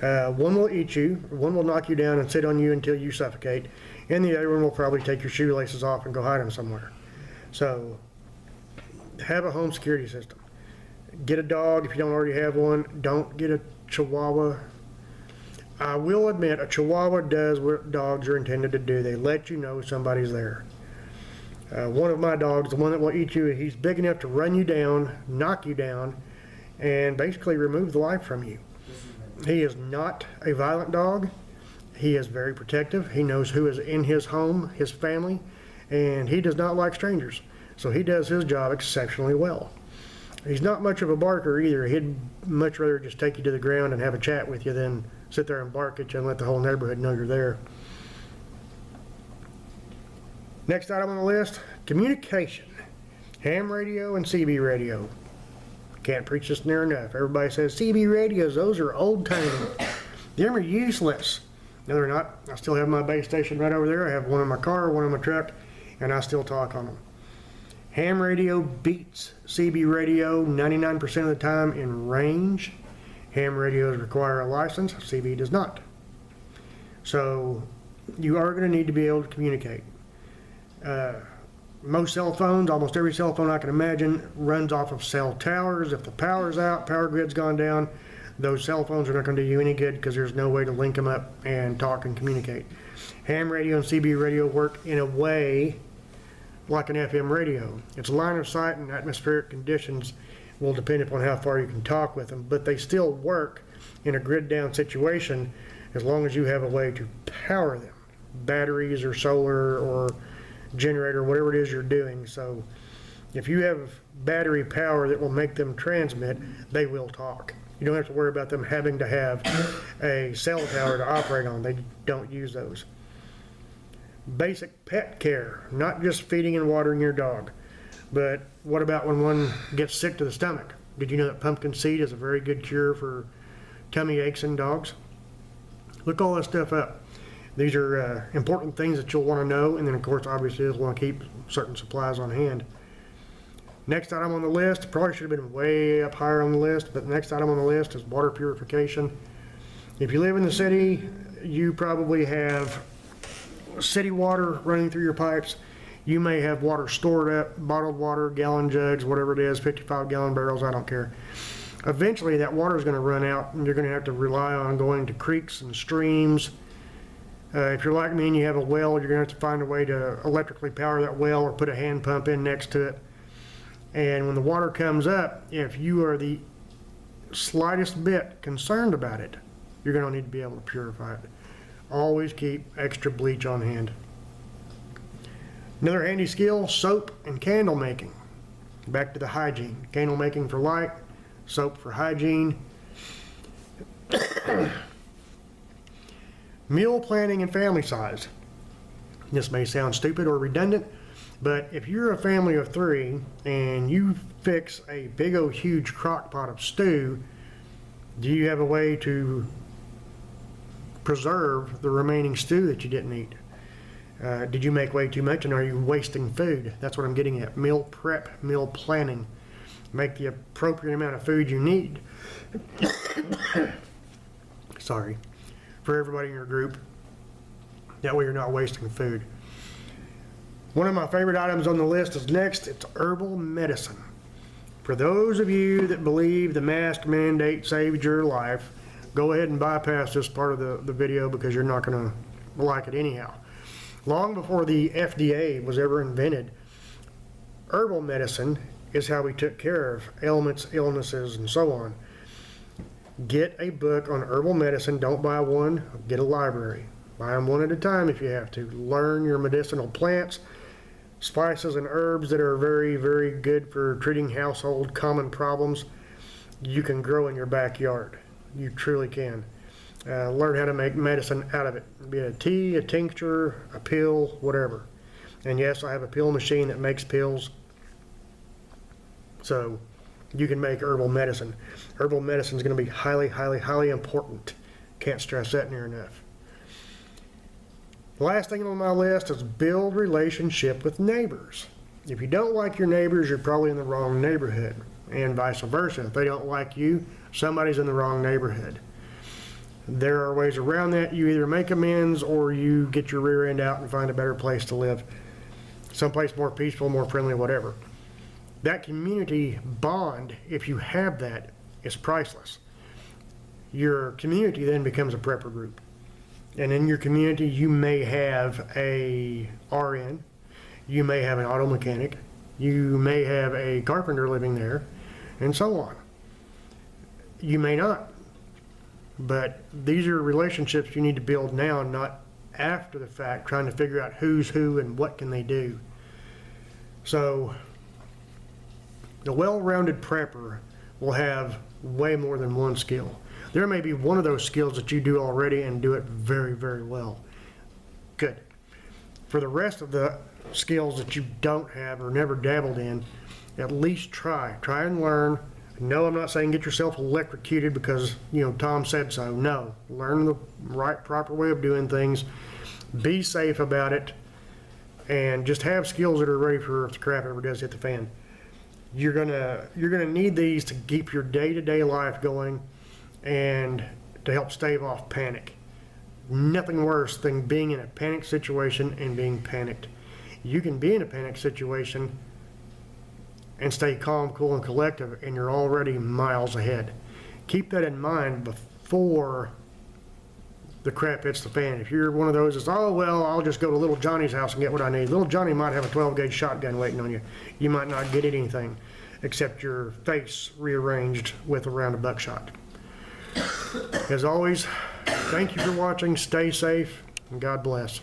One will eat you, one will knock you down and sit on you until you suffocate, and the other one will probably take your shoelaces off and go hide them somewhere. So have a home security system. Get a dog if you don't already have one. Don't get a Chihuahua. I will admit, a Chihuahua does what dogs are intended to do. They let you know somebody's there. One of my dogs, the one that will eat you, he's big enough to run you down, knock you down, and basically remove the life from you. He is not a violent dog. He is very protective. He knows who is in his home, his family, and he does not like strangers. So he does his job exceptionally well. He's not much of a barker either. He'd much rather just take you to the ground and have a chat with you than sit there and bark at you and let the whole neighborhood know you're there. Next item on the list, communication. Ham radio and CB radio. Can't preach this near enough. Everybody says CB radios, those are old-timey. Them are useless. No, they're not. I still have my base station right over there. I have one in my car, one in my truck, and I still talk on them. Ham radio beats CB radio 99% of the time in range. Ham radios require a license, CB does not. So you are going to need to be able to communicate. Most cell phones, almost every cell phone I can imagine, runs off of cell towers. If the power's out, power grid's gone down, those cell phones are not going to do you any good because there's no way to link them up and talk and communicate. Ham radio and CB radio work in a way like an FM radio. Its line of sight and atmospheric conditions will depend upon how far you can talk with them, but they still work in a grid down situation as long as you have a way to power them. Batteries or solar or generator, whatever it is you're doing. So if you have battery power that will make them transmit, they will talk. You don't have to worry about them having to have a cell tower to operate on. They don't use those. Basic pet care, not just feeding and watering your dog, but what about when one gets sick to the stomach? Did you know that pumpkin seed is a very good cure for tummy aches in dogs? Look all this stuff up. These are important things that you'll want to know, and then of course obviously you'll want to keep certain supplies on hand. Next item on the list, probably should have been way up higher on the list, but the next item on the list is water purification. If you live in the city, you probably have city water running through your pipes. You may have water stored up, bottled water, gallon jugs, whatever it is, 55-gallon barrels, I don't care. Eventually that water is going to run out and you're going to have to rely on going to creeks and streams. If you're like me and you have a well, you're going to have to find a way to electrically power that well or put a hand pump in next to it. And when the water comes up, if you are the slightest bit concerned about it, you're going to need to be able to purify it. Always keep extra bleach on hand. Another handy skill, soap and candle making. Back to the hygiene. Candle making for light, soap for hygiene. Meal planning and family size. This may sound stupid or redundant, but if you're a family of 3 and you fix a big old huge crock pot of stew, do you have a way to preserve the remaining stew that you didn't eat? Did you make way too much and are you wasting food? That's what I'm getting at. Meal prep, meal planning. Make the appropriate amount of food you need. Sorry. For everybody in your group. That way you're not wasting food. One of my favorite items on the list is next. It's herbal medicine. For those of you that believe the mask mandate saved your life, go ahead and bypass this part of the video because you're not going to like it anyhow. Long before the FDA was ever invented, herbal medicine is how we took care of ailments, illnesses, and so on. Get a book on herbal medicine. Don't buy one. Get a library. Buy them one at a time if you have to. Learn your medicinal plants, spices, and herbs that are very, very good for treating household common problems. You can grow in your backyard. You truly can. Learn how to make medicine out of it. Be it a tea, a tincture, a pill, whatever. And yes, I have a pill machine that makes pills. So you can make herbal medicine. Herbal medicine is going to be highly, highly, highly important. Can't stress that near enough. The last thing on my list is build relationship with neighbors. If you don't like your neighbors, you're probably in the wrong neighborhood, and vice versa. If they don't like you, somebody's in the wrong neighborhood. There are ways around that. You either make amends or you get your rear end out and find a better place to live. Someplace more peaceful, more friendly, whatever. That community bond, if you have that, is priceless. Your community then becomes a prepper group. And in your community, you may have a RN, you may have an auto mechanic, you may have a carpenter living there, and so on. You may not. But these are relationships you need to build now, not after the fact, trying to figure out who's who and what can they do. So the well-rounded prepper will have way more than one skill. There may be one of those skills that you do already and do it very, very well. Good. For the rest of the skills that you don't have or never dabbled in, at least try and learn. No, I'm not saying get yourself electrocuted because, Tom said so. No, learn the right, proper way of doing things. Be safe about it, and just have skills that are ready for if the crap ever does hit the fan. You're gonna need these to keep your day-to-day life going and to help stave off panic. Nothing worse than being in a panic situation and being panicked. You can be in a panic situation and stay calm, cool, and collective, and you're already miles ahead. Keep that in mind before the crap hits the fan. If you're one of those that's, oh, well, I'll just go to little Johnny's house and get what I need. Little Johnny might have a 12-gauge shotgun waiting on you. You might not get anything except your face rearranged with a round of buckshot. As always, thank you for watching. Stay safe, and God bless.